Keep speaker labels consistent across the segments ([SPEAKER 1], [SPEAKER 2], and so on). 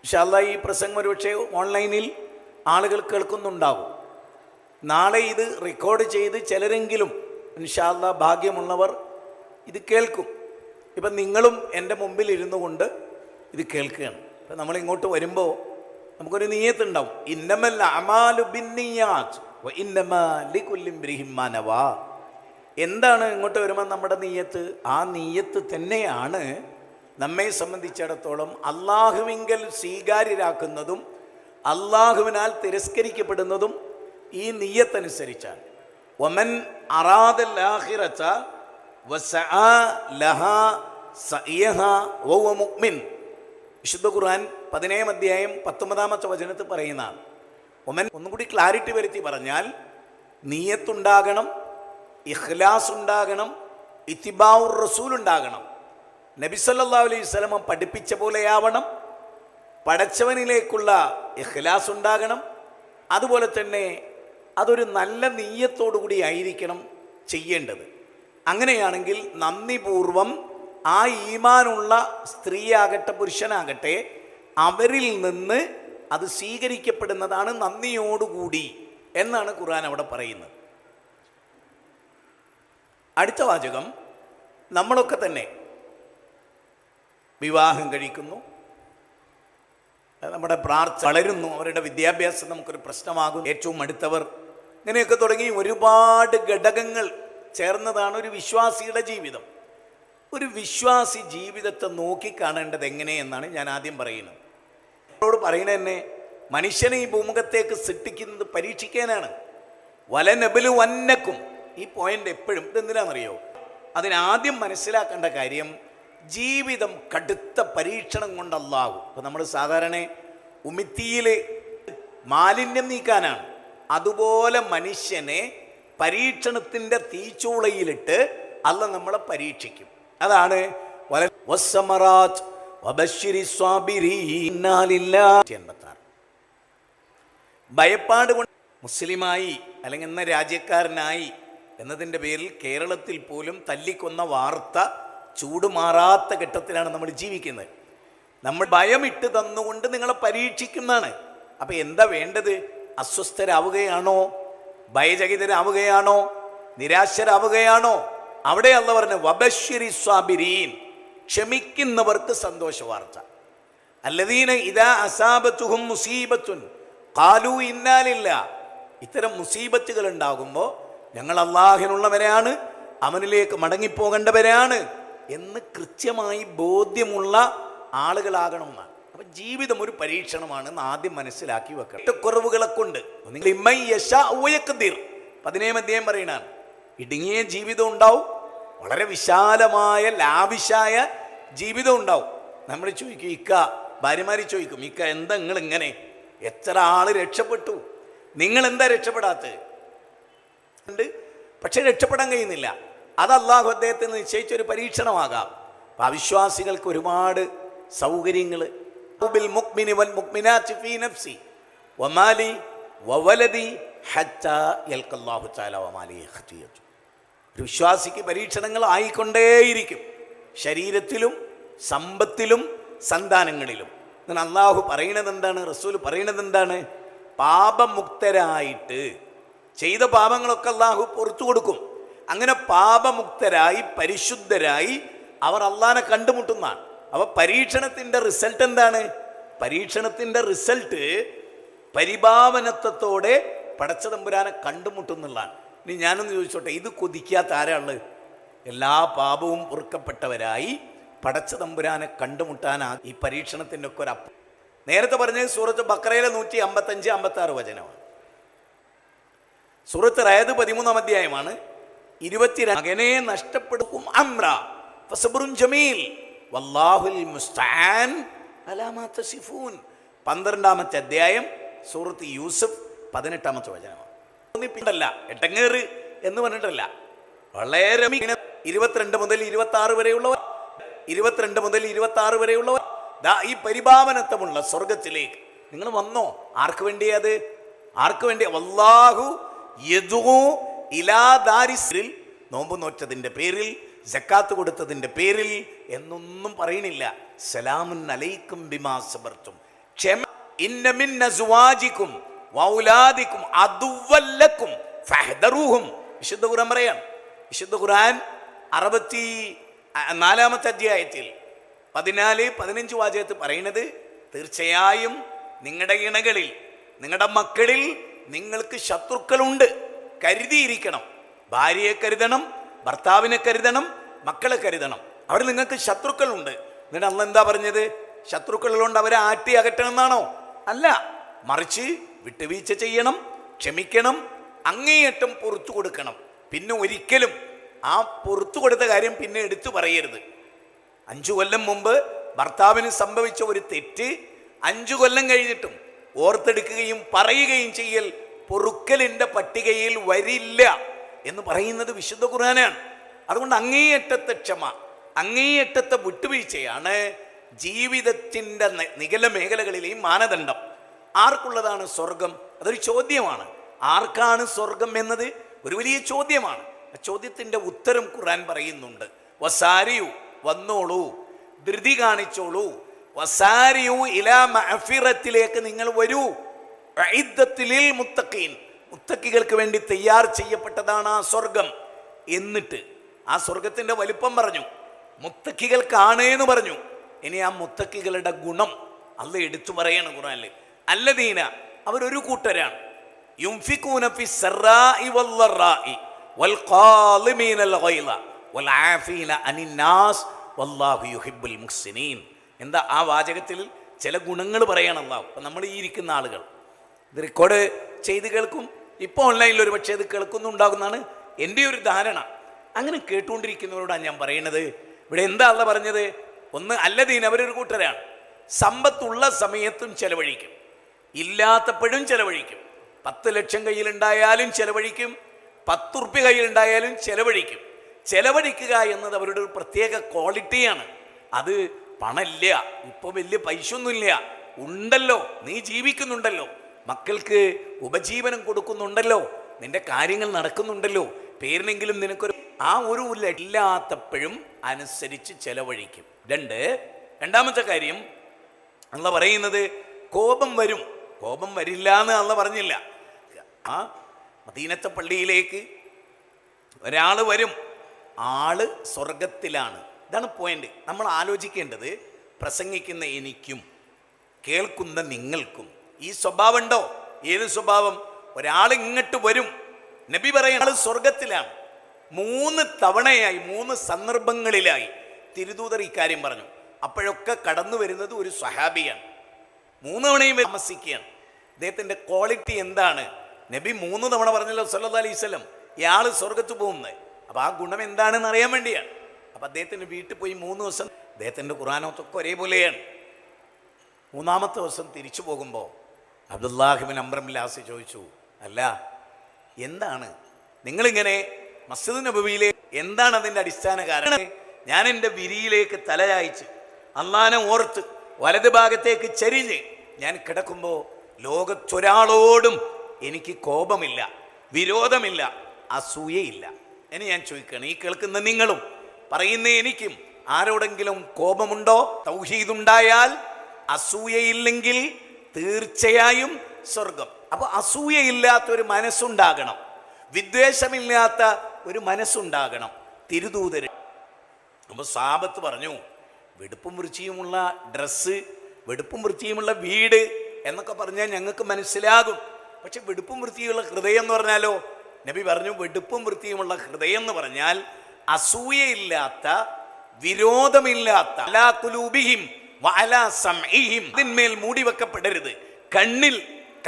[SPEAKER 1] ഇൻഷാ അല്ലാഹ് ഈ പ്രസംഗം ഒരുപക്ഷെ ഓൺലൈനിൽ ആളുകൾ കേൾക്കുന്നുണ്ടാകും. നാളെ ഇത് റെക്കോർഡ് ചെയ്ത് ചിലരെങ്കിലും ഇൻഷാ അല്ലാഹ് ഭാഗ്യമുള്ളവർ ഇത് കേൾക്കും. ഇപ്പം നിങ്ങളും എൻ്റെ മുമ്പിൽ ഇരുന്നു കൊണ്ട് ഇത് കേൾക്കുകയാണ്. ഇപ്പം നമ്മളിങ്ങോട്ട് വരുമ്പോൾ നമുക്കൊരു നിയ്യത്തുണ്ടാവും. ഇന്നമൽ അഅമാലു ബിന്നിയ്യാത്ത് വ ഇന്നമാ ലികുല്ലി ഇംറിഇൻ മാ നവാ. എന്താണ് ഇങ്ങോട്ട് വരുമ്പോൾ നമ്മുടെ നിയ്യത്ത്? ആ നിയ്യത്ത് തന്നെയാണ് നമ്മെ സംബന്ധിച്ചിടത്തോളം അള്ളാഹുവിങ്കൽ സ്വീകാര്യരാക്കുന്നതും അള്ളാഹുവിനാൽ തിരസ്കരിക്കപ്പെടുന്നതും ഈ നിയ്യത്തനുസരിച്ചാണ്. വമൻ അറാദൽ ആഖിറത വസആ ലഹാ സഅയഹാ വഹുവ മുഅ്മിൻ. വിശുദ്ധ ഖുർആൻ 17 അധ്യായം 19 വചനത്തിൽ പറയുന്നതാണ്. ഒന്നും കൂടി ക്ലാരിറ്റി വരുത്തി പറഞ്ഞാൽ നിയ്യത്തുണ്ടാകണം, ഇഖ്ലാസ് ഉണ്ടാകണം, ഇത്തിബാഉർ റസൂൽ ഉണ്ടാകണം. നബി സല്ലല്ലാഹു അലൈഹി വസല്ലം പഠിപ്പിച്ച പോലെയാവണം. പടച്ചവനിലേക്കുള്ള ഇഖ്ലാസ് ഉണ്ടാകണം. അതുപോലെ തന്നെ അതൊരു നല്ല നിയ്യത്തോടു കൂടി ആയിരിക്കണം ചെയ്യേണ്ടത്. അങ്ങനെയാണെങ്കിൽ നന്ദിപൂർവം ആ ഈമാനുള്ള സ്ത്രീയാകട്ടെ പുരുഷനാകട്ടെ അവരിൽ നിന്ന് അത് സ്വീകരിക്കപ്പെടുന്നതാണ് നന്ദിയോടുകൂടി എന്നാണ് ഖുർആൻ അവിടെ പറയുന്നത്. അടുത്ത വാചകം, നമ്മളൊക്കെ തന്നെ വിവാഹം കഴിക്കുന്നു, നമ്മുടെ പ്രാർത്ഥന വളരുന്നു, അവരുടെ വിദ്യാഭ്യാസം നമുക്കൊരു പ്രശ്നമാകും, ഏറ്റവും അടുത്തവർ, ഇങ്ങനെയൊക്കെ തുടങ്ങി ഒരുപാട് ഘടകങ്ങൾ ചേർന്നതാണ് ഒരു വിശ്വാസിയുടെ ജീവിതം. ഒരു വിശ്വാസി ജീവിതത്തെ നോക്കിക്കാണേണ്ടത് എങ്ങനെയെന്നാണ് ഞാൻ ആദ്യം പറയുന്നത്. അവരോട് പറയുന്നത് തന്നെ മനുഷ്യനെ ഈ ഭൂമുഖത്തേക്ക് സൃഷ്ടിക്കുന്നത് പരീക്ഷിക്കാനാണ്. വലനബലു വന്നക്കും. ഈ പോയിന്റ് എപ്പോഴും ഇതെന്തിനാണെന്നറിയോ? അതിനാദ്യം മനസ്സിലാക്കേണ്ട കാര്യം ജീവിതം കടുത്ത പരീക്ഷണം കൊണ്ടല്ലാകും. ഇപ്പോൾ നമ്മൾ സാധാരണ ഉമിത്തിയിൽ മാലിന്യം നീക്കാനാണ്. അതുപോലെ മനുഷ്യനെ പരീക്ഷണത്തിൻ്റെ തീച്ചൂളയിലിട്ട് അല്ല നമ്മളെ പരീക്ഷിക്കും. അതാണ് ഭയപ്പാട് കൊണ്ട് മുസ്ലിമായി അല്ലെങ്കിൽ എന്ന രാജ്യക്കാരനായി എന്നതിൻ്റെ പേരിൽ കേരളത്തിൽ പോലും തല്ലിക്കൊന്ന വാർത്ത ചൂടുമാറാത്ത ഘട്ടത്തിലാണ് നമ്മൾ ജീവിക്കുന്നത്. നമ്മൾ ഭയമിട്ട് തന്നുകൊണ്ട് നിങ്ങളെ പരീക്ഷിക്കുന്നതാണ്. അപ്പം എന്താ വേണ്ടത്? അസ്വസ്ഥരാവുകയാണോ? ഭയചകിതരാവുകയാണോ? നിരാശരാവുകയാണോ? അവിടെ അല്ല പറഞ്ഞു വബശ്ശിരി സ്വാബിരീൻ, ക്ഷമിക്കുന്നവർക്ക് സന്തോഷ വാർത്ത. അല്ലദീന ഇദാ അസാബത്തുഹും മുസീബത്തുൻ ഖാലൂ ഇന്നാ ലില്ലാഹ്. ഇത്തരം മുസീബത്തുകൾ ഉണ്ടാകുമ്പോൾ ഞങ്ങൾ അള്ളാഹിനുള്ളവരാണ്, അവനിലേക്ക് മടങ്ങിപ്പോകേണ്ടവരാണ് എന്ന് കൃത്യമായി ബോധ്യമുള്ള ആളുകളാകണം എന്നാണ്. അപ്പം ജീവിതം ഒരു പരീക്ഷണമാണ് എന്ന് ആദ്യം മനസ്സിലാക്കി വെക്കണം. കുറവുകളെ കൊണ്ട് 17 അധ്യായം പറയണാണ്. ഇടുങ്ങിയ ജീവിതം ഉണ്ടാവും, വളരെ വിശാലമായ ലാവിശായ ജീവിതം ഉണ്ടാവും. നമ്മൾ ചോദിക്കും, ഇക്ക ഭാര്യമാർ ചോദിക്കും, ഇക്ക എന്താ നിങ്ങൾ ഇങ്ങനെ, എത്ര ആള് രക്ഷപ്പെട്ടു, നിങ്ങൾ എന്താ രക്ഷപ്പെടാത്തത്? പക്ഷെ രക്ഷപ്പെടാൻ കഴിയുന്നില്ല. അത് അല്ലാഹു അദ്ദേഹത്തിന് നിശ്ചയിച്ചൊരു പരീക്ഷണമാകാം. അപ്പം അവിശ്വാസികൾക്ക് ഒരുപാട് സൗകര്യങ്ങൾ വിശ്വാസിക്ക് പരീക്ഷണങ്ങൾ ആയിക്കൊണ്ടേയിരിക്കും, ശരീരത്തിലും സമ്പത്തിലും സന്താനങ്ങളിലും. എന്നാൽ അള്ളാഹു പറയണത് എന്താണ്? റസൂൽ പറയണത് എന്താണ്? പാപമുക്തരായിട്ട് ചെയ്ത പാപങ്ങളൊക്കെ അള്ളാഹു പുറത്തു കൊടുക്കും. അങ്ങനെ പാപമുക്തരായി പരിശുദ്ധരായി അവർ അള്ളാഹിനെ കണ്ടുമുട്ടുന്നതാണ്. അപ്പോൾ പരീക്ഷണത്തിൻ്റെ റിസൾട്ട് എന്താണ്? പരീക്ഷണത്തിൻ്റെ റിസൾട്ട് പരിഭാവനത്വത്തോടെ പടച്ചതമ്പുരാനെ കണ്ടുമുട്ടുന്നുള്ളതാണ്. ഇനി ഞാനൊന്ന് ചോദിച്ചോട്ടെ, ഇത് കൊതിക്കാത്ത ആരാള്? എല്ലാ പാപവും പൊറുക്കപ്പെട്ടവരായി പടച്ചതമ്പുരാനെ കണ്ടുമുട്ടാനാ ഈ പരീക്ഷണത്തിൻ്റെ ഒക്കെ ഒരു നേരത്തെ പറഞ്ഞത് സൂറത്ത് ബഖറയിലെ 155-56 വചനമാണ്. സൂറത്ത് റഅദ് 13 അധ്യായമാണ്. 22 മകനെ നഷ്ടപ്പെടും അംറ ഫസബ്റുൻ ജമീൽ വല്ലാഹുൽ മുസ്തആൻ അലാ മാ തസിഫൂൻ. 12 അധ്യായം സൂറത്ത് യൂസുഫ് 18 വചനമാണ്. ഒന്നിപ്പിണ്ടല്ല, എട്ടങ്ങേറ് എന്ന് പറഞ്ഞിട്ടല്ല, വളരെ 22 മുതൽ 26 വരെയുള്ളവർ, 22 മുതൽ 26 വരെയുള്ളവർ ഈ പരിഭാവനത്വമുള്ള സ്വർഗത്തിലേക്ക് നിങ്ങൾ വന്നോ? ആർക്ക് വേണ്ടിയത്? ആർക്ക് വേണ്ടി? വല്ലാഹു യദൂ ഇലാ ദാരിസിൽ, നോമ്പ് നോറ്റതിൻ്റെ പേരിൽ, സക്കാത്ത് കൊടുത്തതിൻ്റെ പേരിൽ എന്നൊന്നും പറയണില്ല. സലാമുൻ അലൈക്കും ബിമാ സബർത്തും, ക്ഷമ. ഇന്ന മിൻ അസ്വാജിക്കും വൗലാദിക്കും അദുവ്വല്ലക്കും ഫഹ്ദറൂഹും. വിശുദ്ധ ഖുർആൻ പറയാണ്. വിശുദ്ധ ഖുർആൻ 64-ാമത്തെ അധ്യായത്തിൽ 14-15 വാചകത്തിൽ പറയുന്നത്, തീർച്ചയായും നിങ്ങളുടെ ഇണകളിൽ, നിങ്ങളുടെ മക്കളിൽ നിങ്ങൾക്ക് ശത്രുക്കളുണ്ട്, കരുതിയിരിക്കണം. ഭാര്യയെ കരുതണം, ഭർത്താവിനെ കരുതണം, മക്കളെ കരുതണം. അവർ നിങ്ങൾക്ക് ശത്രുക്കളുണ്ട്. എന്നിട്ട് അള്ളാഹ് എന്താ പറഞ്ഞത്? ശത്രുക്കളുള്ളതുകൊണ്ട് അവരെ ആട്ടി അകറ്റണം എന്നാണോ? അല്ല, മറിച്ച് വിട്ടുവീഴ്ച ചെയ്യണം, ക്ഷമിക്കണം, അങ്ങേയറ്റം പുറത്തു കൊടുക്കണം. പിന്നെ ഒരിക്കലും ആ പുറത്തു കൊടുത്ത കാര്യം പിന്നെ എടുത്തു പറയരുത്. 5 കൊല്ലം മുമ്പ് ഭർത്താവിന് സംഭവിച്ച ഒരു തെറ്റ് 5 കൊല്ലം കഴിഞ്ഞിട്ടും ഓർത്തെടുക്കുകയും പറയുകയും ചെയ്യൽ പൊറുക്കലിൻ്റെ പട്ടികയിൽ വരില്ല എന്ന് പറയുന്നത് വിശുദ്ധ ഖുർആനാണ്. അതുകൊണ്ട് അങ്ങേയറ്റത്തെ ക്ഷമ, അങ്ങേയറ്റത്തെ വിട്ടുവീഴ്ചയാണ് ജീവിതത്തിൻ്റെ നികല മേഖലകളിലെയും മാനദണ്ഡം. ആർക്കുള്ളതാണ് സ്വർഗം? അതൊരു ചോദ്യമാണ്. ആർക്കാണ് സ്വർഗം എന്നത് ഒരു വലിയ ചോദ്യമാണ്. ആ ചോദ്യത്തിൻ്റെ ഉത്തരം ഖുർആൻ പറയുന്നുണ്ട്. വസാരിയു, വന്നോളൂ, ധൃതി കാണിച്ചോളൂ. വസാരിയു ഇലാ മഅഫിറത്തിലേക്ക് നിങ്ങൾ വരൂ. ഉഇദ്ദത്തുലിൽ മുത്തഖീൻ, മുത്തക്കികൾക്ക് വേണ്ടി തയ്യാർ ചെയ്യപ്പെട്ടതാണ് ആ സ്വർഗം. എന്നിട്ട് ആ സ്വർഗത്തിൻ്റെ വലിപ്പം പറഞ്ഞു, മുത്തക്കികൾക്കാണ് എന്ന് പറഞ്ഞു. ഇനി ആ മുത്തക്കികളുടെ ഗുണം അള്ളാഹ് എടുത്തു പറയാണ് ഖുർആനിൽ. അല്ലദീന, അവരൊരു കൂട്ടരാണ്. യുൻഫിഖൂന ഫിസ്സറാഇ വല്ലറാഇ വൽഖാളിമീനൽ ഗൈള വൽആഫീന അനിന്നാസ് വല്ലാഹു യുഹിബ്ബുൽ മുഹ്സിനീൻ. എന്താ ആ വാചകത്തിൽ ചില ഗുണങ്ങൾ പറയണം അള്ളാഹ്. അപ്പം നമ്മൾ ഈ ഇരിക്കുന്ന ആളുകൾ ഇത് റെക്കോർഡ് ചെയ്ത് കേൾക്കും. ഇപ്പോൾ ഓൺലൈനിൽ ഒരു പക്ഷേ ഇത് കേൾക്കുന്നുണ്ടാകുന്നതാണ് എൻ്റെ ഒരു ധാരണ. അങ്ങനെ കേട്ടുകൊണ്ടിരിക്കുന്നവരോടാണ് ഞാൻ പറയുന്നത്, ഇവിടെ എന്താ അള്ളാഹ് പറഞ്ഞത്? ഒന്ന്, അല്ലദീൻ, അവരൊരു കൂട്ടരാണ്. സമ്പത്തുള്ള സമയത്തും ചെലവഴിക്കും, ഇല്ലാത്തപ്പോഴും ചെലവഴിക്കും. 10 ലക്ഷം കയ്യിലുണ്ടായാലും ചെലവഴിക്കും, 10 ഉറുപ്പ്യ കയ്യിലുണ്ടായാലും ചെലവഴിക്കും. ചെലവഴിക്കുക എന്നത് അവരുടെ ഒരു പ്രത്യേക ക്വാളിറ്റിയാണ്. അത് പണമില്ല, ഇപ്പോൾ വലിയ പൈസ ഒന്നുമില്ല, ഉണ്ടല്ലോ, നീ ജീവിക്കുന്നുണ്ടല്ലോ, മക്കൾക്ക് ഉപജീവനം കൊടുക്കുന്നുണ്ടല്ലോ, നിന്റെ കാര്യങ്ങൾ നടക്കുന്നുണ്ടല്ലോ, പേരിനെങ്കിലും നിനക്കൊരു ആ ഒരു ഇല്ലാത്തപ്പോഴും അനുസരിച്ച് ചെലവഴിക്കും. രണ്ടാമത്തെ കാര്യം അള്ളാഹ് പറയുന്നത്, കോപം വരും. കോപം വരില്ല എന്ന് അള്ളാഹ് പറഞ്ഞില്ല. ആ മദീനത്തെ പള്ളിയിലേക്ക് ഒരാൾ വരും, ആള് സ്വർഗത്തിലാണ്. ഇതാണ് പോയിന്റ്. നമ്മൾ ആലോചിക്കേണ്ടത്, പ്രസംഗിക്കുന്ന എനിക്കും കേൾക്കുന്ന നിങ്ങൾക്കും ഈ സ്വഭാവം ഉണ്ടോ? ഏത് സ്വഭാവം? ഒരാൾ ഇങ്ങോട്ട് വരും, നബി പറയുന്ന ആൾ സ്വർഗത്തിലാണ്. 3 തവണയായി 3 സന്ദർഭങ്ങളിലായി തിരുദൂതർ ഇക്കാര്യം പറഞ്ഞു. അപ്പോഴൊക്കെ കടന്നു വരുന്നത് ഒരു സ്വഹാബിയാണ്. 3 തവണയും താമസിക്കുകയാണ്. അദ്ദേഹത്തിൻ്റെ ക്വാളിറ്റി എന്താണ്? നബി 3 തവണ പറഞ്ഞല്ലോ സല്ലല്ലാഹു അലൈഹി വസല്ലം ഇയാൾ സ്വർഗത്ത് പോകുന്നത്. അപ്പോൾ ആ ഗുണം എന്താണെന്ന് അറിയാൻ വേണ്ടിയാണ്. അപ്പോൾ അദ്ദേഹത്തിൻ്റെ വീട്ടിൽ പോയി 3 ദിവസം അദ്ദേഹത്തിൻ്റെ ഖുർആനൊക്കെ ഒരേപോലെയാണ്. 3-ാമത്തെ ദിവസം തിരിച്ചു പോകുമ്പോൾ അബ്ദുല്ലാഹ് ഇബ്നു അംർ ഇബ്നുൽ ആസ് ചോദിച്ചു, അല്ല എന്താണ് നിങ്ങളിങ്ങനെ മസ്ജിദ് നബവിയിലേക്ക്, എന്താണ് അതിൻ്റെ അടിസ്ഥാന കാരണം? ഞാൻ എൻ്റെ വിരിയിലേക്ക് തലയായിച്ച് അള്ളാനെ ഓർത്ത് വലത് ഭാഗത്തേക്ക് ചരിഞ്ഞ് ഞാൻ കിടക്കുമ്പോൾ ലോകത്തൊരാളോടും എനിക്ക് കോപമില്ല, വിരോധമില്ല, അസൂയയില്ല. ഇനി ഞാൻ ചോദിക്കുകയാണ്, ഈ കേൾക്കുന്ന നിങ്ങളും പറയുന്ന എനിക്കും ആരോടെങ്കിലും കോപമുണ്ടോ? തൗഹീദുണ്ടായാൽ, അസൂയയില്ലെങ്കിൽ തീർച്ചയായും സ്വർഗം. അപ്പോൾ അസൂയയില്ലാത്ത ഒരു മനസ്സുണ്ടാകണം, വിദ്വേഷമില്ലാത്ത ഒരു മനസ്സുണ്ടാകണം. തിരുദൂതര് അപ്പോൾ സാബത്ത് പറഞ്ഞു, വെടുപ്പും വൃത്തിയുമുള്ള ഡ്രസ്സ്, വെടുപ്പും വൃത്തിയുമുള്ള വീട് എന്നൊക്കെ പറഞ്ഞാൽ ഞങ്ങൾക്ക് മനസ്സിലാകും. പക്ഷെ വെടുപ്പും വൃത്തിയുള്ള ഹൃദയം എന്ന് പറഞ്ഞാലോ? നബി പറഞ്ഞു, വെടുപ്പും വൃത്തിയുമുള്ള ഹൃദയം എന്ന് പറഞ്ഞാൽ അസൂയയില്ലാത്ത, വിരോധമില്ലാത്ത, അലാ ഖുലൂബിഹിം വഅലാ സമഇഹിം, അതിന്മേൽ മൂടി വെക്കപ്പെടരുത്, കണ്ണിൽ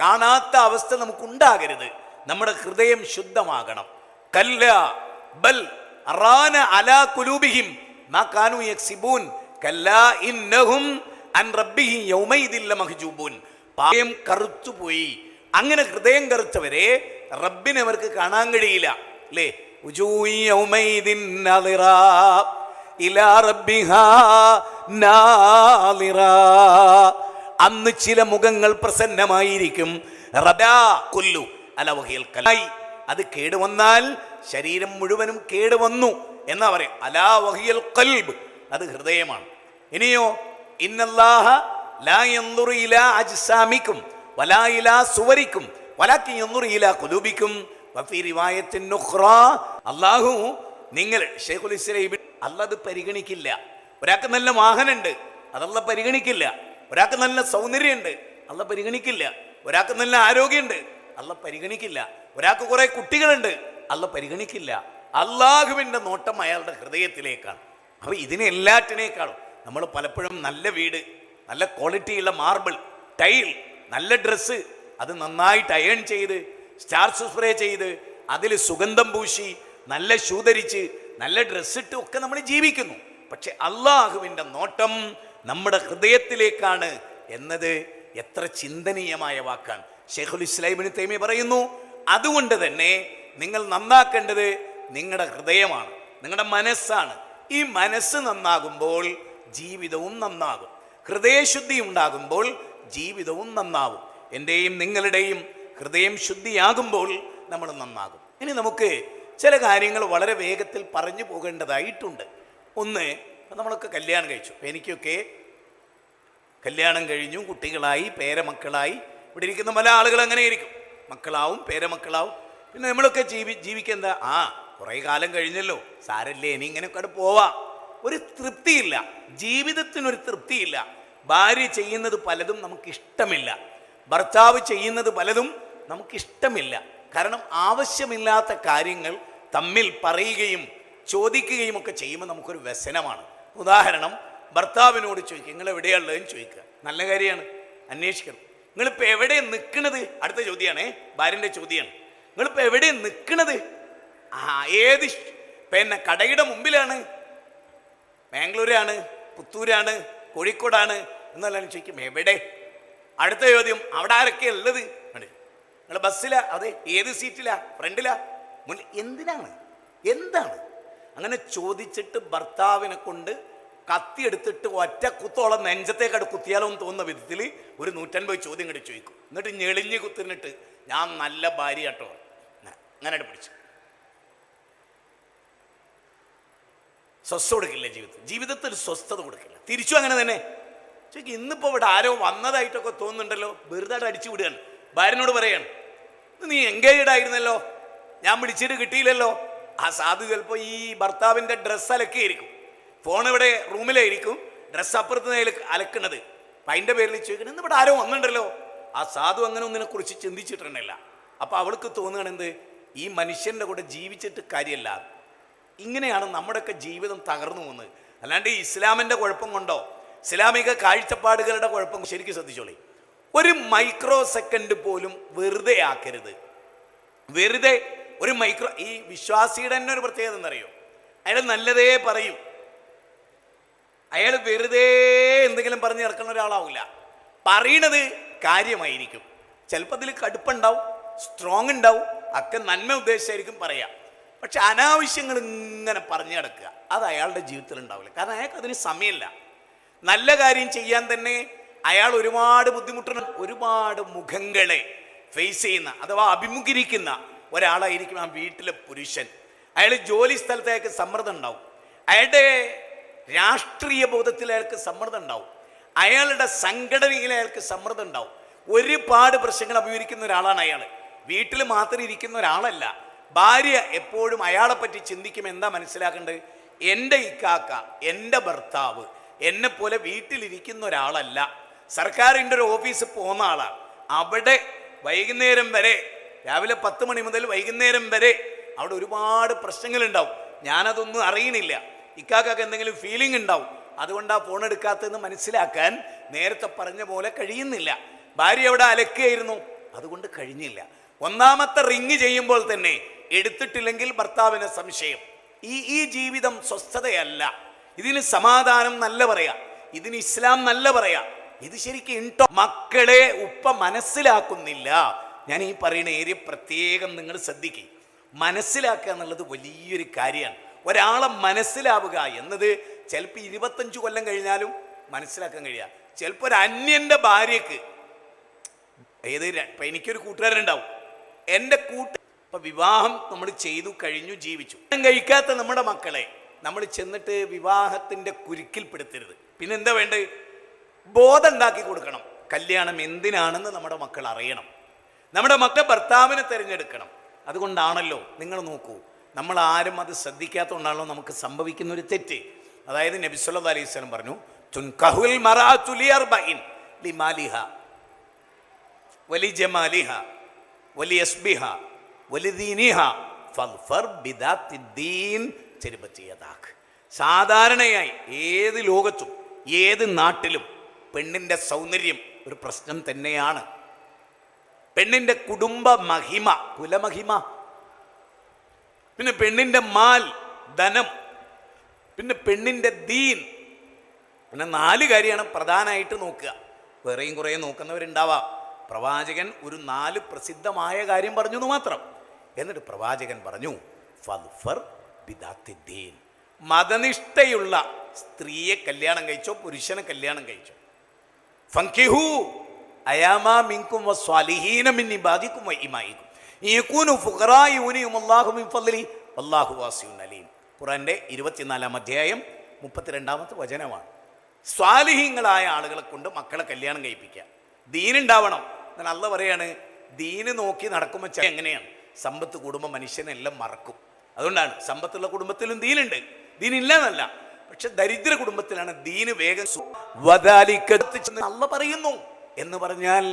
[SPEAKER 1] കാണാത്ത അവസ്ഥ നമുക്കുണ്ടാകരുത്. നമ്മുടെ ഹൃദയം ശുദ്ധമാകണം. കല്ല ബൽ അറാന അലാ ഖുലൂബിഹിം മാ കാനൂ യക്സിബൂൻ കല്ലാ ഇന്നഹും അൻ റബ്ബിഹിം യൗമൈദിൻ ലമഹ്ജൂബൂൻ. പായം കറുത്തുപോയി. അങ്ങനെ ഹൃദയം കറുത്തവരെ റബ്ബിനെ അവർക്ക് കാണാൻ കഴിയില്ല. അല്ലേ? യൗമൈദിൻ നാളിറാ ഇലാ റബ്ബിഹാ നാളിറാ. അന്ന് ചില മുഖങ്ങൾ പ്രസന്നമായിരിക്കും. റബാ കുല്ലു അല വഹിയൽ കലായി, അത് കേടുവന്നാൽ ശരീരം മുഴുവനും കേടുവന്നു എന്നാ പറയും. അലാ വഹിയൽ ഖൽബ്, അത് ഹൃദയമാണ്. ഇനിയോ, ഇന്നല്ലാഹ ലാ യൻദുറു ഇലാ അജ്സാമിക്കും വലാ ഇലാ സുവരിക്കും വലാകിൻ യൻദുറു ഇലാ ഖുലൂബിക്കും വഫീ റിവായത്തിൻ ഉഖ്റാ. അല്ലാഹു നിങ്ങൾ ശൈഖുൽ ഇസ്ലാം അല്ലാഹ് അത് പരിഗണിക്കില്ല. ഒരാൾക്ക് നല്ല വാഹനമുണ്ട്, അതല്ല പരിഗണിക്കില്ല. ഒരാൾക്ക് നല്ല സൗന്ദര്യമുണ്ട്, അല്ല പരിഗണിക്കില്ല. ഒരാൾക്ക് നല്ല ആരോഗ്യമുണ്ട്, അല്ല പരിഗണിക്കില്ല. ഒരാൾക്ക് കുറെ കുട്ടികളുണ്ട്, അല്ല പരിഗണിക്കില്ല. അള്ളാഹുവിൻ്റെ നോട്ടം അയാളുടെ ഹൃദയത്തിലേക്കാണ്. അപ്പോൾ ഇതിനെല്ലാറ്റിനേക്കാളും നമ്മൾ പലപ്പോഴും നല്ല വീട്, നല്ല ക്വാളിറ്റിയുള്ള മാർബിൾ ടൈൽ, നല്ല ഡ്രസ്സ്, അത് നന്നായിട്ട് അയൺ ചെയ്ത് സ്റ്റാർച്ച് സ്പ്രേ ചെയ്ത് അതിൽ സുഗന്ധം പൂശി നല്ല ഷൂ ധരിച്ച് നല്ല ഡ്രസ്സിട്ട് ഒക്കെ നമ്മൾ ജീവിക്കുന്നു. പക്ഷെ അള്ളാഹുവിൻ്റെ നോട്ടം നമ്മുടെ ഹൃദയത്തിലേക്കാണ് എന്നത് എത്ര ചിന്തനീയമായ വാക്കാണ്. ശൈഖുൽ ഇസ്ലാം ഇബ്നു തൈമിയ്യ പറയുന്നു, അതുകൊണ്ട് തന്നെ നിങ്ങൾ നന്നാക്കേണ്ടത് നിങ്ങളുടെ ഹൃദയമാണ്, നിങ്ങളുടെ മനസ്സാണ്. ഈ മനസ്സ് നന്നാകുമ്പോൾ ജീവിതവും നന്നാകും. ഹൃദയശുദ്ധി ഉണ്ടാകുമ്പോൾ ജീവിതവും നന്നാകും. എൻ്റെയും നിങ്ങളുടെയും ഹൃദയം ശുദ്ധിയാകുമ്പോൾ നമ്മൾ നന്നാകും. ഇനി നമുക്ക് ചില കാര്യങ്ങൾ വളരെ വേഗത്തിൽ പറഞ്ഞു പോകേണ്ടതായിട്ടുണ്ട്. ഒന്ന്, നമ്മളൊക്കെ കല്യാണം കഴിച്ചു. എനിക്കൊക്കെ കല്യാണം കഴിഞ്ഞു, കുട്ടികളായി, പേരമക്കളായി. ഇവിടെ ഇരിക്കുന്ന പല ആളുകൾ അങ്ങനെ ഇരിക്കും, മക്കളാവും പേരമക്കളാവും. പിന്നെ നമ്മളൊക്കെ ജീവിക്കുന്ന കുറേ കാലം കഴിഞ്ഞല്ലോ, സാരല്ലേ, ഇനി ഇങ്ങനെയൊക്കെ അവിടെ പോവാം. ഒരു തൃപ്തിയില്ല, ജീവിതത്തിനൊരു തൃപ്തിയില്ല. ഭാര്യ ചെയ്യുന്നത് പലതും നമുക്കിഷ്ടമില്ല, ഭർത്താവ് ചെയ്യുന്നത് പലതും നമുക്കിഷ്ടമില്ല. കാരണം ആവശ്യമില്ലാത്ത കാര്യങ്ങൾ തമ്മിൽ പറയുകയും ചോദിക്കുകയും ഒക്കെ ചെയ്യുമ്പോൾ നമുക്കൊരു വ്യസനമാണ്. ഉദാഹരണം, ഭർത്താവിനോട് ചോദിക്കുക, നിങ്ങൾ എവിടെയുള്ളതെന്ന് ചോദിക്കുക, നല്ല കാര്യമാണ്, അന്വേഷിക്കണം. നിങ്ങളിപ്പോൾ എവിടെ നിൽക്കണത്, അടുത്ത ചോദ്യമാണേ, ഭാര്യൻ്റെ ചോദ്യമാണ്. നിങ്ങളിപ്പോൾ എവിടെ നിൽക്കണത്? ഏത് പിന്നെ കടയുടെ മുമ്പിലാണ്, ബാംഗ്ലൂരാണ്, പുത്തൂരാണ്, കോഴിക്കോടാണ് എന്നല്ല ചോദിക്കും, എവിടെ? അടുത്ത ചോദ്യം, അവിടെ ആരൊക്കെയാ ഉള്ളത്? നിങ്ങൾ ബസ്സിലാ? അതെ. ഏത് സീറ്റിലാ? ഫ്രണ്ടിലാ? മുന്നിൽ? എന്തിനാണ്? എന്താണ്? അങ്ങനെ ചോദിച്ചിട്ട് ഭർത്താവിനെ കൊണ്ട് കത്തിയെടുത്തിട്ട് ഒറ്റ കുത്തോളം നെഞ്ചത്തേക്കട് കുത്തിയാലോ എന്ന് തോന്നുന്ന വിധത്തിൽ ഒരു 150 ചോദ്യം കണ്ട് ചോദിക്കും. എന്നിട്ട് ഞെളിഞ്ഞ് കുത്തിന്നിട്ട് ഞാൻ നല്ല ഭാര്യ കേട്ടോ, അങ്ങനെ പിടിച്ചു. സ്വസ്ഥ കൊടുക്കില്ല ജീവിതത്തിൽ സ്വസ്ഥത കൊടുക്കില്ല. തിരിച്ചു അങ്ങനെ തന്നെ ചോദിക്കും. ഇന്നിപ്പോൾ ഇവിടെ ആരോ വന്നതായിട്ടൊക്കെ തോന്നുന്നുണ്ടല്ലോ, വെറുതെ അടിച്ചു വിടുകയാണ്. ഭാര്യനോട് പറയാണ്, നീ എൻഗേജ്ഡ് ആയിരുന്നല്ലോ, ഞാൻ വിളിച്ചിട്ട് കിട്ടിയില്ലല്ലോ. ആ സാധു ചിലപ്പോൾ ഈ ഭർത്താവിൻ്റെ ഡ്രസ്സ് അലക്കിയായിരിക്കും, ഫോൺ ഇവിടെ റൂമിലായിരിക്കും, ഡ്രസ്സ് അപ്പുറത്ത് അലക്കണത്. അപ്പം അതിൻ്റെ പേരിൽ ചോദിക്കണം, ഇന്ന് ഇവിടെ ആരോ വന്നിട്ടുണ്ടല്ലോ. ആ സാധു അങ്ങനെ ഒന്നിനെ കുറിച്ച് ചിന്തിച്ചിട്ടുണ്ടല്ല. അപ്പം അവൾക്ക് തോന്നുകയാണ് എന്ത്, ഈ മനുഷ്യൻ്റെ കൂടെ ജീവിച്ചിട്ട് കാര്യമല്ല. ഇങ്ങനെയാണ് നമ്മുടെയൊക്കെ ജീവിതം തകർന്നു പോകുന്നത്. അല്ലാണ്ട് ഇസ്ലാമിൻ്റെ കുഴപ്പം കൊണ്ടോ ഇസ്ലാമിക കാഴ്ചപ്പാടുകളുടെ കുഴപ്പം ശരിക്കും ശ്രദ്ധിച്ചോളി. ഒരു മൈക്രോ സെക്കൻഡ് പോലും വെറുതെ ആക്കരുത്. വെറുതെ ഒരു മൈക്രോ, ഈ വിശ്വാസിയുടെ തന്നെ ഒരു പ്രത്യേകത എന്നറിയോ, അയാൾ നല്ലതേ പറയൂ. അയാൾ വെറുതെ എന്തെങ്കിലും പറഞ്ഞ് ഇറക്കുന്ന ഒരാളാവില്ല. പറയണത് കാര്യമായിരിക്കും. ചിലപ്പോൾ അതിൽ കടുപ്പുണ്ടാവും, സ്ട്രോങ് ഉണ്ടാവും, ഒക്കെ നന്മ ഉദ്ദേശിച്ചായിരിക്കും പറയാം. പക്ഷെ അനാവശ്യങ്ങൾ ഇങ്ങനെ പറഞ്ഞു കിടക്കുക, അത് അയാളുടെ ജീവിതത്തിൽ ഉണ്ടാവില്ല. കാരണം അയാൾക്ക് അതിന് സമയമില്ല. നല്ല കാര്യം ചെയ്യാൻ തന്നെ അയാൾ ഒരുപാട് ബുദ്ധിമുട്ടുന്ന, ഒരുപാട് മുഖങ്ങളെ ഫേസ് ചെയ്യുന്ന അഥവാ അഭിമുഖീകരിക്കുന്ന ഒരാളായിരിക്കും ആ വീട്ടിലെ പുരുഷൻ. അയാൾ ജോലി സ്ഥലത്ത് അയാൾക്ക് സമ്മർദ്ദം ഉണ്ടാവും, അയാളുടെ രാഷ്ട്രീയ ബോധത്തിൽ അയാൾക്ക് സമ്മർദ്ദം ഉണ്ടാവും, അയാളുടെ സംഘടനയിൽ അയാൾക്ക് സമ്മർദ്ദം ഉണ്ടാവും. ഒരുപാട് പ്രശ്നങ്ങൾ അഭിമുഖീകരിക്കുന്ന ഒരാളാണ് അയാൾ. വീട്ടിൽ മാത്രം ഇരിക്കുന്ന ഒരാളല്ല. ഭാര്യ എപ്പോഴും അയാളെ പറ്റി ചിന്തിക്കും. എന്താ മനസ്സിലാക്കേണ്ടത്? എൻ്റെ ഇക്കാക്ക, എൻ്റെ ഭർത്താവ് എന്നെപ്പോലെ വീട്ടിലിരിക്കുന്ന ഒരാളല്ല. സർക്കാരിൻ്റെ ഒരു ഓഫീസിൽ പോകുന്ന ആളാണ്. അവിടെ വൈകുന്നേരം വരെ, രാവിലെ 10 മണി മുതൽ വൈകുന്നേരം വരെ അവിടെ ഒരുപാട് പ്രശ്നങ്ങളുണ്ടാവും. ഞാനതൊന്നും അറിയണില്ല. ഇക്കാക്കൊക്കെ എന്തെങ്കിലും ഫീലിംഗ് ഉണ്ടാവും. അതുകൊണ്ടാണ് ഫോൺ എടുക്കാത്തതെന്ന് മനസ്സിലാക്കാൻ നേരത്തെ പറഞ്ഞ പോലെ കഴിയുന്നില്ല. ഭാര്യ അവിടെ അലക്കുകയായിരുന്നു, അതുകൊണ്ട് കഴിഞ്ഞില്ല. ഒന്നാമത്തെ റിങ് ചെയ്യുമ്പോൾ തന്നെ എടുത്തിട്ടില്ലെങ്കിൽ ഭർത്താവിന് സംശയം. ഈ ജീവിതം സ്വസ്ഥതയല്ല. ഇതിന് സമാധാനം നല്ല പറയാ, ഇതിന് ഇസ്ലാം നല്ല പറയാ. ഇത് ശരിക്കും മക്കളെ ഉപ്പ മനസ്സിലാക്കുന്നില്ല. ഞാൻ ഈ പറയുന്ന ഏരിയ പ്രത്യേകം നിങ്ങൾ ശ്രദ്ധിക്കുക. മനസ്സിലാക്കുക എന്നുള്ളത് വലിയൊരു കാര്യമാണ്. ഒരാളെ മനസ്സിലാവുക എന്നത് ചിലപ്പോൾ 25 കൊല്ലം കഴിഞ്ഞാലും മനസ്സിലാക്കാൻ കഴിയുക. ചിലപ്പോൾ ഒരു അന്യൻ്റെ ഭാര്യക്ക്, ഇപ്പം എനിക്കൊരു കൂട്ടുകാരുണ്ടാവും, എൻ്റെ ഇപ്പം വിവാഹം നമ്മൾ ചെയ്തു കഴിഞ്ഞു, ജീവിച്ചു. കഴിക്കാത്ത നമ്മുടെ മക്കളെ നമ്മൾ ചെന്നിട്ട് വിവാഹത്തിൻ്റെ കുരുക്കിൽപ്പെടുത്തരുത്. പിന്നെ എന്താ വേണ്ടത്? ബോധം ഉണ്ടാക്കി കൊടുക്കണം. കല്യാണം എന്തിനാണെന്ന് നമ്മുടെ മക്കൾ അറിയണം. നമ്മുടെ മക്കൾ ഭർത്താവിനെ തിരഞ്ഞെടുക്കണം. അതുകൊണ്ടാണല്ലോ നിങ്ങൾ നോക്കൂ, നമ്മൾ ആരും അത് ശ്രദ്ധിക്കാത്തതുകൊണ്ടാണല്ലോ നമുക്ക് സംഭവിക്കുന്ന ഒരു തെറ്റ്. അതായത് നബി സല്ലല്ലാഹു അലൈഹി വസല്ലം പറഞ്ഞു, തുൻകഹുൽ മർഅതു ലിഅർബഇൻ ലിമാലിഹ വലിജമാലിഹ വലിയസ്ബിഹ വലിദീനിഹ ഫൾഫർ ബിദാത്തിദ്ദീൻ തരിബത് യദാക്. സാധാരണയായി ഏത് ലോകത്തും ഏത് നാട്ടിലും പെണ്ണിൻ്റെ സൗന്ദര്യം ഒരു പ്രശ്നം തന്നെയാണ്. പെണ്ണിൻ്റെ കുടുംബ മഹിമ, കുലമഹിമ, പിന്നെ പെണ്ണിൻ്റെ മാൽ, ധനം, പിന്നെ പെണ്ണിൻ്റെ ദീൻ. പിന്നെ 4 കാര്യമാണ് പ്രധാനമായിട്ട് നോക്കുക. വേറെയും കുറേ നോക്കുന്നവരുണ്ടാവാം. പ്രവാചകൻ ഒരു 4 പ്രസിദ്ധമായ കാര്യം പറഞ്ഞു എന്ന് മാത്രം. എന്നിട്ട് പ്രവാചകൻ പറഞ്ഞു, ഫദ്ഫർ ബിദാത്തിദ്ദീൻ, മതനിഷ്ഠയുള്ള സ്ത്രീയെ കല്യാണം കഴിച്ചോ പുരുഷനെ കല്യാണം കഴിച്ചോ. ഫൻകിഹു അയാമാ മിൻകും വസ്വാലിഹീന മിൻ ഇബാദികും വഇമായികും യകൂനു ഫുഖറാ യുനിയുമുല്ലാഹു മിൻ ഫദ്ലി വല്ലാഹു വാസിഉൻ അലീം. ഖുർആന്റെ 24-ാം അധ്യായം 32-ാമത്തെ വചനമാണ്. സ്വാലിഹീങ്ങളായ ആളുകളെ കൊണ്ട് മക്കളെ കല്യാണം കഴിപ്പിക്കുക. ദീനുണ്ടാവണം. എന്നാൽ അള്ളാഹ് പറയാണ്, ദീന് നോക്കി നടക്കുമ്പോൾ എങ്ങനെയാണ് സമ്പത്ത് കൂടുമ്പോൾ മനുഷ്യനെല്ലാം മറക്കും. അതുകൊണ്ടാണ് സമ്പത്തുള്ള കുടുംബത്തിലും ദീനുണ്ട്, ദീനില്ല എന്നല്ല. പക്ഷെ ദരിദ്ര കുടുംബത്തിലാണ് ദീന് വേഗം. അള്ളാഹ് പറയുന്നു എന്ന് പറഞ്ഞാൽ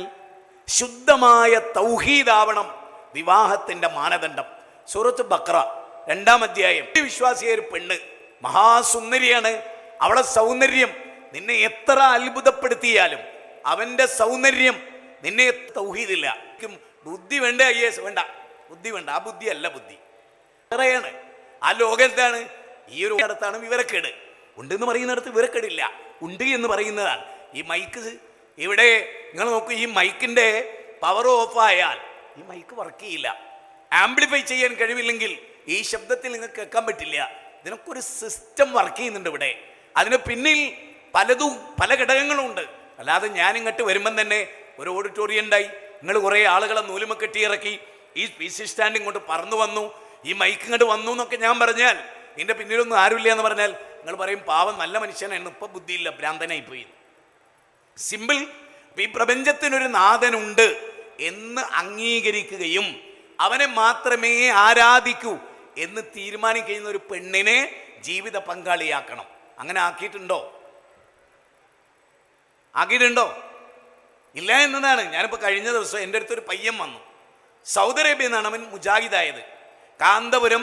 [SPEAKER 1] ശുദ്ധമായ തൗഹീദാവണം വിവാഹത്തിന്റെ മാനദണ്ഡം. സൂറത്ത് ബഖറ 2-ാം അധ്യായം. വിശ്വാസിയായ ഒരു പെണ്ണ് മഹാസുന്ദരിയാണ്. അവളെ സൗന്ദര്യം നിന്നെ എത്ര അത്ഭുതപ്പെടുത്തിയാലും അവന്റെ സൗന്ദര്യം നിന്നെ തൗഹീദില്ല. ബുദ്ധി വേണ്ട, IAS വേണ്ട, ബുദ്ധി വേണ്ട. ആ ബുദ്ധി അല്ല, ബുദ്ധി വേറെയാണ്. ആ ലോകം എന്താണ്? ഈ ഒരു അടുത്താണ് വിവരക്കേട്. ഉണ്ടെന്ന് പറയുന്നിടത്ത് വിവരക്കേടില്ല, ഉണ്ട് എന്ന് പറയുന്നതാണ്. ഈ മൈക്ക് ഇവിടെ നിങ്ങൾ നോക്കൂ, ഈ മൈക്കിന്റെ പവർ ഓഫ് ആയാൽ ഈ മൈക്ക് വർക്ക് ചെയ്യില്ല. ആംപ്ലിഫൈ ചെയ്യാൻ കഴിവില്ലെങ്കിൽ ഈ ശബ്ദത്തിൽ നിങ്ങൾക്ക് കേൾക്കാൻ പറ്റില്ല. ഇതിനൊക്കെ ഒരു സിസ്റ്റം വർക്ക് ചെയ്യുന്നുണ്ട് ഇവിടെ. അതിന് പിന്നിൽ പല ഘടകങ്ങളുണ്ട്. അല്ലാതെ ഞാൻ ഇങ്ങോട്ട് വരുമ്പം തന്നെ ഒരു ഓഡിറ്റോറിയം ഉണ്ടായി, നിങ്ങൾ കുറേ ആളുകളെ നൂലുമ കെട്ടിയിറക്കി, ഈ PC സ്റ്റാൻഡ് ഇങ്ങോട്ട് പറന്നു വന്നു, ഈ മൈക്ക് ഇങ്ങോട്ട് വന്നു എന്നൊക്കെ ഞാൻ പറഞ്ഞാൽ, ഇതിൻ്റെ പിന്നിലൊന്നും ആരുമില്ല എന്ന് പറഞ്ഞാൽ നിങ്ങൾ പറയും പാവം നല്ല മനുഷ്യനായിരുന്നു, ഇപ്പം ബുദ്ധിയില്ല, ഭ്രാന്തനായിപ്പോയി. സിമ്പിൾ. ഈ പ്രപഞ്ചത്തിനൊരു നാഥനുണ്ട് എന്ന് അംഗീകരിക്കുകയും അവനെ മാത്രമേ ആരാധിക്കൂ എന്ന് തീരുമാനിക്കുന്ന ഒരു പെണ്ണിനെ ജീവിത പങ്കാളിയാക്കണം. അങ്ങനെ ആക്കിയിട്ടുണ്ടോ? ഇല്ല എന്നതാണ്. ഞാനിപ്പോൾ കഴിഞ്ഞ ദിവസം എൻ്റെ അടുത്തൊരു പയ്യൻ വന്നു. സൗദി അറേബ്യയിൽ നിന്നാണ് അവൻ മുജാഹിദായത്. കാന്തപുരം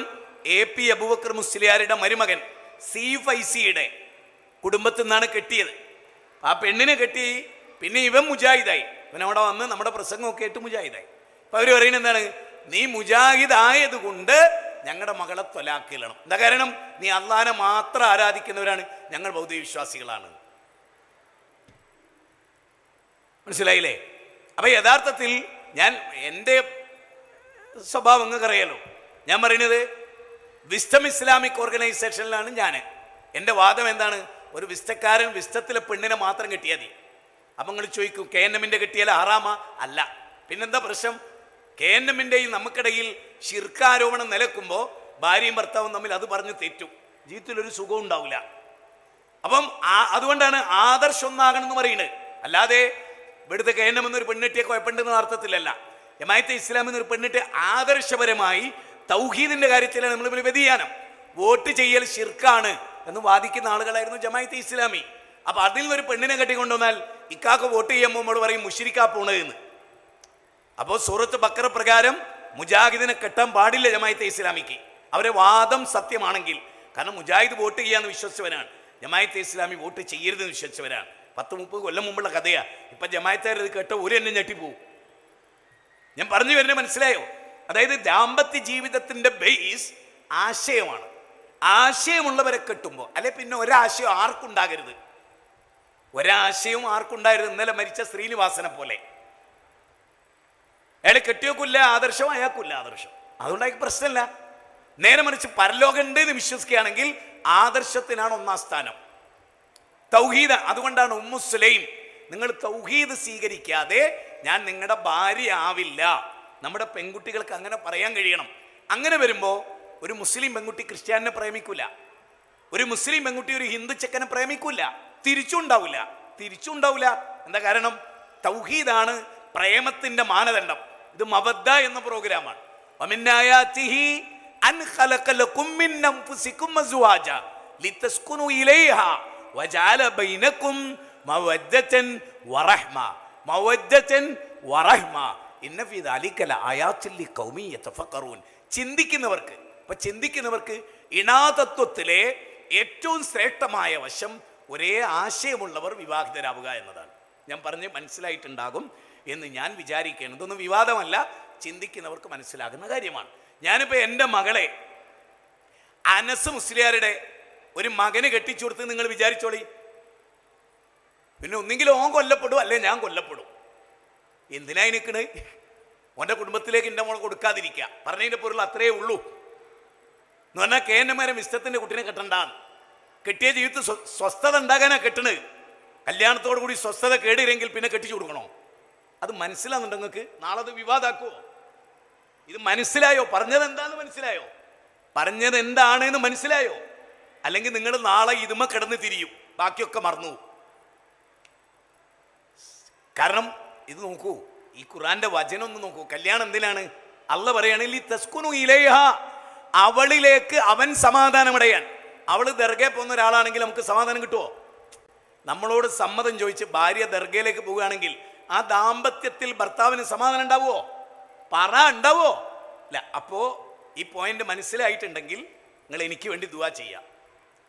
[SPEAKER 1] AP അബൂബക്കർ മുസ്ലിയാരുടെ മരുമകൻ C5C കുടുംബത്തിൽ നിന്നാണ് കെട്ടിയത്. ആ പെണ്ണിനെ കെട്ടി, പിന്നെ ഇവൻ മുജാഹിദായി. ഇവൻ അവിടെ വന്ന് നമ്മുടെ പ്രസംഗമൊക്കെ കേട്ട് മുജാഹിദായി. അപ്പം അവർ പറയുന്നത് എന്താണ്? നീ മുജാഹിദായത് കൊണ്ട് ഞങ്ങളുടെ മകളെ ത്വലാക്കിയിടണം. എന്താ കാരണം? നീ അള്ളാഹനെ മാത്രം ആരാധിക്കുന്നവരാണ്, ഞങ്ങൾ ബൗദ്ധ വിശ്വാസികളാണ്. മനസ്സിലായില്ലേ? അപ്പം യഥാർത്ഥത്തിൽ എൻ്റെ സ്വഭാവം നിങ്ങൾക്കറിയാലോ. ഞാൻ പറയുന്നത് വിസ്റ്റം ഇസ്ലാമിക് ഓർഗനൈസേഷനിലാണ് ഞാൻ. എൻ്റെ വാദം എന്താണ്? ഒരു വിസ്റ്റക്കാരൻ വിസ്റ്റത്തിലെ പെണ്ണിനെ മാത്രം കെട്ടിയാൽ മതി. അപ്പം നിങ്ങൾ ചോദിക്കും, KNMന്റെ കെട്ടിയാൽ ഹറാമാ? അല്ല. പിന്നെന്താ പ്രശ്നം? KNMന്റെയും നമുക്കിടയിൽ ശിർക്കാരോപണം നിലക്കുമ്പോൾ ഭാര്യയും ഭർത്താവും തമ്മിൽ അത് പറഞ്ഞ് തെറ്റും, ജീവിതത്തിലൊരു സുഖവും ഉണ്ടാവില്ല. അപ്പം അതുകൊണ്ടാണ് ആദർശം ഒന്നാകണം എന്ന് പറയുന്നത്. അല്ലാതെ ഇവിടുത്തെ KNM എന്നൊരു പെണ്ണിട്ടിയെ കുഴപ്പമുണ്ടെന്ന അർത്ഥത്തിലല്ല. ജമാഅത്തെ ഇസ്ലാം എന്നൊരു പെണ്ണിട്ട് ആദർശപരമായി തൗഹീദിന്റെ കാര്യത്തിലാണ് നമ്മൾ വ്യതിയാനം. വോട്ട് ചെയ്യൽ ശിർക്കാണ് എന്ന് വാദിക്കുന്ന ആളുകളായിരുന്നു ജമാഅത്തെ ഇസ്ലാമി. അപ്പൊ അതിൽ നിന്നൊരു പെണ്ണിനെ കെട്ടിക്കൊണ്ടുവന്നാൽ ഇക്കാക്ക് വോട്ട് ചെയ്യുമ്പോൾ നമ്മൾ പറയും മുശ്രിക്കാ പോണതെന്ന്. അപ്പോൾ സൂറത്ത് ബക്കറ പ്രകാരം മുജാഹിദിനെ കെട്ടാൻ പാടില്ല ജമാഅത്തെ ഇസ്ലാമിക്ക്. അവരെ വാദം സത്യമാണെങ്കിൽ. കാരണം മുജാഹിദ് വോട്ട് ചെയ്യാന്ന് വിശ്വസിച്ചവരാണ്, ജമാഅത്തെ ഇസ്ലാമി വോട്ട് ചെയ്യരുതെന്ന് വിശ്വസിച്ചവരാണ്. 10-30 കൊല്ലം മുമ്പുള്ള കഥയാണ്. ഇപ്പം ജമാഅത്തുകാർ ഇത് കേട്ട ഒരു എന്നെ ഞെട്ടിപ്പോവും. ഞാൻ പറഞ്ഞു വരുന്നത് മനസ്സിലായോ? അതായത് ദാമ്പത്യ ജീവിതത്തിന്റെ ബേസ് ആശയമാണ്. ആശയമുള്ളവരെ കെട്ടുമ്പോൾ അല്ലെ പിന്നെ ഒരാശയം ആർക്കുണ്ടാകരുത്, ഒരാശയവും ആർക്കുണ്ടാകരുത്. ഇന്നലെ മരിച്ച ശ്രീനിവാസനെ പോലെ അയാളെ കെട്ടിയോക്കില്ല ആദർശം, അയാൾക്കില്ല ആദർശം. അതുകൊണ്ടായി പ്രശ്നമില്ല. നേരെ മറിച്ച് പരലോകം ഉണ്ട് എന്ന് വിശ്വസിക്കുകയാണെങ്കിൽ ആദർശത്തിനാണ് 1-ാം സ്ഥാനം. തൗഹീദ്. അതുകൊണ്ടാണ് ഉമ്മു സുലൈം, നിങ്ങൾ തൗഹീദ് സ്വീകരിക്കാതെ ഞാൻ നിങ്ങളുടെ ഭാര്യ ആവില്ല. നമ്മുടെ പെൺകുട്ടികൾക്ക് അങ്ങനെ പറയാൻ കഴിയണം. അങ്ങനെ വരുമ്പോൾ ഒരു മുസ്ലിം പെൺകുട്ടി ക്രിസ്ത്യാനിനെ പ്രേമിക്കൂല, ഒരു മുസ്ലിം പെൺകുട്ടി ഒരു ഹിന്ദു ചെക്കനെ പ്രേമിക്കൂല, തിരിച്ചുണ്ടാവില്ല. തിരിച്ചുണ്ടാവില്ല. എന്താ കാരണം? തൗഹീദാണ് പ്രേമത്തിന്റെ മാനദണ്ഡം. ഇത് മവദ്ദ എന്ന പ്രോഗ്രാമാണ്. വമിന്നായാതിഹി അൻ ഖലഖ ലകും മിൻ അൻഫുസികും അസ്വാജ ലിതസ്കുനു ഇലൈഹാ വജഅല ബൈനകും മവദ്ദതൻ വറഹ്മ. മവദ്ദതൻ വറഹ്മ ഇന്ന ഫീ ദാലിക ലആയാതിൻ ലിഖൗമി യതഫക്കറൂൻ. ചിന്തിക്കുന്നവർക്ക്, അപ്പൊ ചിന്തിക്കുന്നവർക്ക് ഇണാതത്വത്തിലെ ഏറ്റവും ശ്രേഷ്ഠമായ വശം ഒരേ ആശയമുള്ളവർ വിവാഹിതരാവുക എന്നതാണ്. ഞാൻ പറഞ്ഞ് മനസ്സിലായിട്ടുണ്ടാകും എന്ന് ഞാൻ വിചാരിക്കുകയാണ്. ഇതൊന്നും വിവാദമല്ല, ചിന്തിക്കുന്നവർക്ക് മനസ്സിലാകുന്ന കാര്യമാണ്. ഞാനിപ്പോൾ എൻ്റെ മകളെ അനസ് മുസ്ലിയാരുടെ ഒരു മകന് കെട്ടിച്ചു കൊടുത്ത് നിങ്ങൾ വിചാരിച്ചോളി, പിന്നെ ഒന്നെങ്കിലും ഓൻ കൊല്ലപ്പെടും അല്ലെ ഞാൻ കൊല്ലപ്പെടും. എന്തിനായി നിൽക്കണേ? ഓൻ്റെ കുടുംബത്തിലേക്ക് എൻ്റെ മോളെ കൊടുക്കാതിരിക്കുക പറഞ്ഞതിൻ്റെ പൊരുൾ അത്രയേ ഉള്ളൂ. എന്ന് പറഞ്ഞാൽ കേന്നമാരെ ഇഷ്ടത്തിൻ്റെ കുട്ടീനെ കെട്ടണ്ടാന്ന്. കെട്ടിയ ജീവിതത്തിൽ സ്വസ്ഥത ഉണ്ടാകാനാ കെട്ടണ്. കല്യാണത്തോടു കൂടി സ്വസ്ഥത കേടില്ലെങ്കിൽ പിന്നെ കെട്ടിച്ചു കൊടുക്കണോ? അത് മനസ്സിലാകുന്നുണ്ടോ നിങ്ങൾക്ക്? നാളെ അത് വിവാദാക്കുമോ? ഇത് മനസ്സിലായോ? പറഞ്ഞത് എന്താണെന്ന് മനസ്സിലായോ? പറഞ്ഞത് എന്താണെന്ന് മനസ്സിലായോ? അല്ലെങ്കിൽ നിങ്ങൾ നാളെ ഇതുമ കിടന്ന് തിരിയും, ബാക്കിയൊക്കെ മറന്നു. കാരണം ഇത് നോക്കൂ, ഈ ഖുർആന്റെ വചനം ഒന്ന് നോക്കൂ. കല്യാണം എന്തിനാണ്? അള്ള പറയുകയാണെങ്കിൽ തസ്കുനു ഇലൈഹ, അവളിലേക്ക് അവൻ സമാധാനമടയാൻ. അവള് ദർഗയിൽ പോകുന്ന ഒരാളാണെങ്കിൽ നമുക്ക് സമാധാനം കിട്ടുമോ? നമ്മളോട് സമ്മതം ചോദിച്ച് ഭാര്യ ദർഗയിലേക്ക് പോവുകയാണെങ്കിൽ ആ ദാമ്പത്യത്തിൽ ഭർത്താവിന് സമാധാനം ഉണ്ടാവുമോ? പറ, ഉണ്ടാവോ? ഇല്ല. അപ്പോൾ ഈ പോയിന്റ് മനസ്സിലായിട്ടുണ്ടെങ്കിൽ നിങ്ങൾ എനിക്ക് വേണ്ടി ദുആ ചെയ്യാം.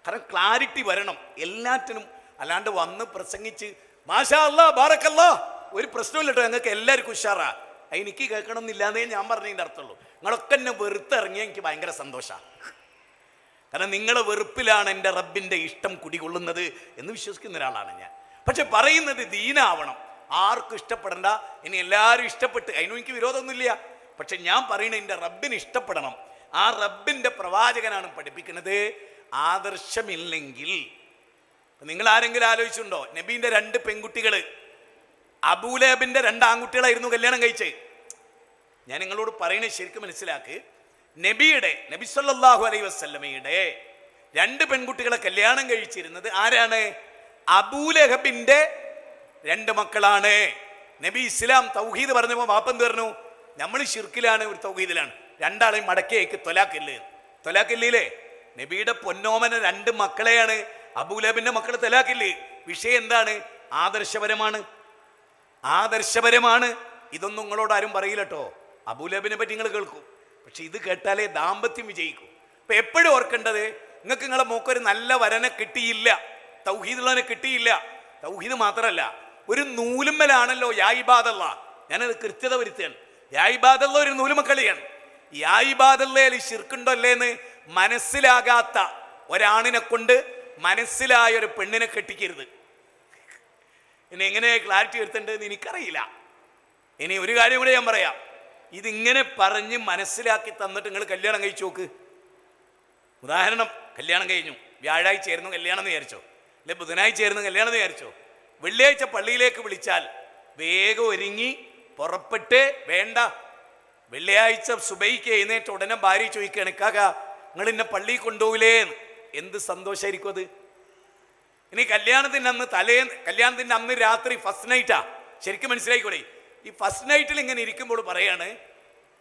[SPEAKER 1] കാരണം ക്ലാരിറ്റി വരണം എല്ലാറ്റിനും. അല്ലാണ്ട് വന്ന് പ്രസംഗിച്ച് മാഷാ അല്ലാ ബാറക്കല്ലാ ഒരു പ്രശ്നമില്ല കേട്ടോ, ഞങ്ങൾക്ക് എല്ലാവർക്കും ഉഷാറാ, എനിക്ക് കേൾക്കണം എന്നില്ലാന്നേ ഞാൻ പറഞ്ഞതിൻ്റെ അർത്ഥമുള്ളൂ. നിങ്ങളൊക്കെ എന്നെ വെറുത്തിറങ്ങിയാൽ എനിക്ക് ഭയങ്കര സന്തോഷമാണ്. കാരണം നിങ്ങളെ വെറുപ്പിലാണ് എൻ്റെ റബ്ബിൻ്റെ ഇഷ്ടം കുടികൊള്ളുന്നത് എന്ന് വിശ്വസിക്കുന്ന ഒരാളാണ് ഞാൻ. പക്ഷെ പറയുന്നത് ദീനാവണം, ആർക്കും ഇഷ്ടപ്പെടണ്ട. ഇനി എല്ലാവരും ഇഷ്ടപ്പെട്ട് അതിനും എനിക്ക് വിരോധമൊന്നുമില്ല. പക്ഷെ ഞാൻ പറയുന്നത് എൻ്റെ റബ്ബിന് ഇഷ്ടപ്പെടണം. ആ റബ്ബിൻ്റെ പ്രവാചകനാണ് പഠിപ്പിക്കുന്നത്. ആദർശമില്ലെങ്കിൽ നിങ്ങൾ ആരെങ്കിലും ആലോചിച്ചിട്ടുണ്ടോ? നബീൻ്റെ 2 പെൺകുട്ടികൾ അബൂലഹബിൻ്റെ 2 ആൺകുട്ടികളായിരുന്നു കല്യാണം കഴിച്ചത്. ഞാൻ നിങ്ങളോട് പറയുന്നത് ശരിക്കും മനസ്സിലാക്ക്. നബി സല്ലല്ലാഹു അലൈഹി വസല്ലമയുടെ 2 പെൺകുട്ടികളെ കല്യാണം കഴിച്ചിരുന്നത് ആരാണ്? അബൂലഹബിൻ്റെ 2 മക്കളാണ്. നബി ഇസ്ലാം തൗഹീദ് പറഞ്ഞപ്പോൾ വാപ്പന്ത് പറഞ്ഞു? നമ്മൾ ശിർക്കിലാണ്, ഒരു തൗഹീദിലാണ്. 2 ആളെയും മടക്കിയേക്ക് തൊലാക്കില്ലേ? നബിയുടെ പൊന്നോമന 2 മക്കളെയാണ്. അബൂലഹബിന്റെ മക്കളെ തൊലാക്കില്ലേ? വിഷയം എന്താണ്? ആദർശപരമാണ്. ഇതൊന്നും നിങ്ങളോട് ആരും പറയില്ല കേട്ടോ. അബൂലഹബിനെ പറ്റി നിങ്ങൾ കേൾക്കും, പക്ഷെ ഇത് കേട്ടാലേ ദാമ്പത്യം വിജയിക്കും. അപ്പൊ എപ്പോഴും ഓർക്കേണ്ടത്, നിങ്ങൾക്ക് നിങ്ങളെ മോക്കൊരു നല്ല വരനെ കിട്ടിയില്ല, തൗഹീദുള്ളവനെ കിട്ടിയില്ല. തൗഹീദ് മാത്രമല്ല, ഒരു നൂലുമ്മലാണല്ലോ യാ ഇബാദല്ലാ. ഞാനത് കൃത്യത വരുത്തുകയാണ്. യാ ഇബാദല്ലാ ഒരു നൂലുമക്കളിയാണ്. യാ ഇബാദല്ലയിൽ ശിർക്കുണ്ടോ അല്ലേന്ന് മനസ്സിലാകാത്ത ഒരാണിനെ കൊണ്ട് മനസ്സിലായ ഒരു പെണ്ണിനെ കെട്ടിക്കരുത്. ഇനി എങ്ങനെ ക്ലാരിറ്റി വരുത്തേണ്ടതെന്ന് എനിക്കറിയില്ല. ഇനി ഒരു കാര്യം കൂടെ ഞാൻ പറയാം. ഇതിങ്ങനെ പറഞ്ഞ് മനസ്സിലാക്കി തന്നിട്ട് നിങ്ങൾ കല്യാണം കഴിച്ചു നോക്ക്. ഉദാഹരണം, കല്യാണം കഴിഞ്ഞു, വ്യാഴാഴ്ച ആയിരുന്നു കല്യാണം എന്ന് വിചാരിച്ചോ, അല്ലെ ബുധനാഴ്ച ആയിരുന്നു കല്യാണം എന്ന് വിചാരിച്ചോ. വെള്ളിയാഴ്ച പള്ളിയിലേക്ക് വിളിച്ചാൽ വേഗം ഒരുങ്ങി പുറപ്പെട്ട്, വേണ്ട വെള്ളിയാഴ്ച സുബൈക്ക് എഴുന്നേറ്റ് ഉടനെ ഭാര്യ ചോദിക്കുകയാണ്, കാക്കാ നിങ്ങൾ എന്നെ പള്ളിയിൽ കൊണ്ടുപോകില്ലേന്ന്. എന്ത് സന്തോഷമായിരിക്കും അത്. ഇനി കല്യാണത്തിൻ്റെ അന്ന് രാത്രി ഫസ്റ്റ് നൈറ്റാ. ശരിക്കും മനസ്സിലായിക്കോളെ. ഈ ഫസ്റ്റ് നൈറ്റിൽ ഇങ്ങനെ ഇരിക്കുമ്പോൾ പറയാണ്,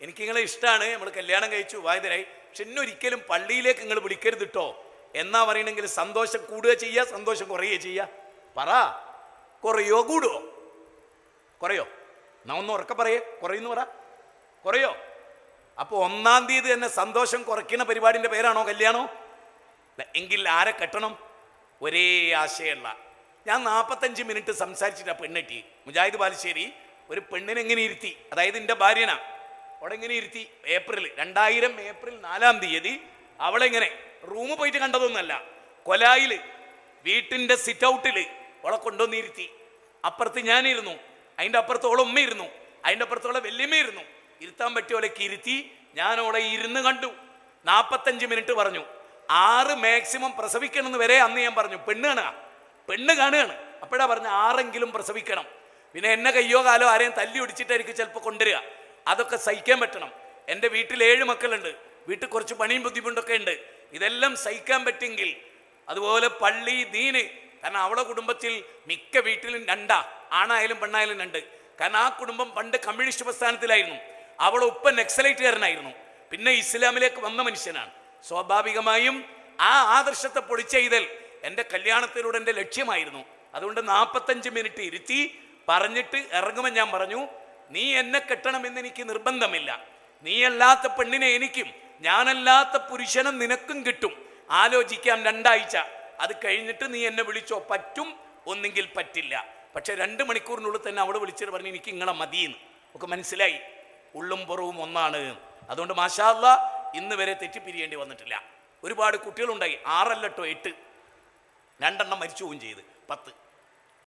[SPEAKER 1] എനിക്ക് നിങ്ങളെ ഇഷ്ടമാണ്, നമ്മൾ കല്യാണം കഴിച്ചു വായ്തരായി, പക്ഷെ ഇന്നൊരിക്കലും പള്ളിയിലേക്ക് നിങ്ങൾ വിളിക്കരുത് കേട്ടോ എന്നാ പറയണമെങ്കിൽ സന്തോഷം കൂടുക ചെയ്യുക, സന്തോഷം കുറയുക ചെയ്യുക? പറ, കുറയോ കൂടുവോ? കുറയോ? എന്നാ ഒന്ന് ഉറക്കെ പറയേ, കുറയുന്നു പറ, കുറയോ? അപ്പോൾ 1-ാം തീയതി തന്നെ സന്തോഷം കുറയ്ക്കുന്ന പരിപാടിൻ്റെ പേരാണോ കല്യാണം? എങ്കിൽ ആരെ കെട്ടണം? ഒരേ ആശയമുള്ള. ഞാൻ 45 മിനിറ്റ് സംസാരിച്ചിട്ട് പെണ്ണെട്ടി മുജാഹിദ് ബാലുശ്ശേരി ഒരു പെണ്ണിനെ എങ്ങനെ ഇരുത്തി, അതായത് എൻ്റെ ഭാര്യനാ, അവിടെ എങ്ങനെ ഇരുത്തി. 2000 ഏപ്രിൽ 4-ാം തീയതി അവളെങ്ങനെ റൂമ് പോയിട്ട് കണ്ടതൊന്നുമല്ല, കൊലായിൽ വീട്ടിൻ്റെ സിറ്റ് ഔട്ടിൽ അവളെ കൊണ്ടുവന്നിരുത്തി. അപ്പുറത്ത് ഞാനിരുന്നു, അതിൻ്റെ അപ്പുറത്ത് അവളെ ഉമ്മയിരുന്നു, അതിൻ്റെ അപ്പുറത്ത് അവളെ വല്യമ്മയിരുന്നു. ഇരുത്താൻ പറ്റിയവളേക്ക് ഇരുത്തി. ഞാൻ അവളെ ഇരുന്ന് കണ്ടു. 45 മിനിറ്റ് പറഞ്ഞു. 6 മാക്സിമം പ്രസവിക്കണമെന്ന് വരെ അന്ന് ഞാൻ പറഞ്ഞു. പെണ്ണ് കാണുകയാണ്. അപ്പോഴാ പറഞ്ഞ 6എങ്കിലും പ്രസവിക്കണം. പിന്നെ എന്നെ കയ്യോ കാലോ ആരെയും തല്ലി ഒടിച്ചിട്ടായിരിക്കും ചിലപ്പോൾ കൊണ്ടുവരിക. അതൊക്കെ സഹിക്കാൻ പറ്റണം. എൻ്റെ വീട്ടിൽ 7 മക്കളുണ്ട്. വീട്ടിൽ കുറച്ച് പണിയും ബുദ്ധിമുട്ടൊക്കെ ഉണ്ട്. ഇതെല്ലാം സഹിക്കാൻ പറ്റുമെങ്കിൽ, അതുപോലെ പള്ളി ദീന് കാരണം അവളെ കുടുംബത്തിൽ മിക്ക വീട്ടിലും രണ്ടാ, ആണായാലും പെണ്ണായാലും രണ്ട്. കാരണം ആ കുടുംബം പണ്ട് കമ്മ്യൂണിസ്റ്റ് പ്രസ്ഥാനത്തിലായിരുന്നു. അവളെ ഉപ്പ നക്സലൈറ്റുകാരനായിരുന്നു. പിന്നെ ഇസ്ലാമിലേക്ക് വന്ന മനുഷ്യനാണ്. സ്വാഭാവികമായും ആ ആദർശത്തെ പൊളിച്ചെയ്തൽ എൻ്റെ കല്യാണത്തിലൂടെ എൻ്റെ ലക്ഷ്യമായിരുന്നു. അതുകൊണ്ട് 45 മിനിറ്റ് ഇരുത്തി പറഞ്ഞിട്ട് ഇറങ്ങുമ്പോൾ ഞാൻ പറഞ്ഞു, നീ എന്നെ കെട്ടണമെന്ന് എനിക്ക് നിർബന്ധമില്ല. നീയല്ലാത്ത പെണ്ണിനെ എനിക്കും ഞാനല്ലാത്ത പുരുഷനും നിനക്കും കിട്ടും. ആലോചിക്കാം 2 ആഴ്ച. അത് കഴിഞ്ഞിട്ട് നീ എന്നെ വിളിച്ചോ, പറ്റും ഒന്നെങ്കിൽ പറ്റില്ല. പക്ഷെ 2 മണിക്കൂറിനുള്ളിൽ തന്നെ അവൾ വിളിച്ചിട്ട് പറഞ്ഞു എനിക്ക് ഇങ്ങളെ മതിയെന്ന്. ഒക്കെ മനസ്സിലായി ഉള്ളും പുറവും ഒന്നാണ്. അതുകൊണ്ട് മാഷാ അല്ലാഹ് ഇന്ന് വരെ തെറ്റിപ്പിരിയേണ്ടി വന്നിട്ടില്ല. ഒരുപാട് കുട്ടികളുണ്ടായി, 6 അല്ല 8, 2 മരിച്ചു പോവുകയും ചെയ്ത് 10.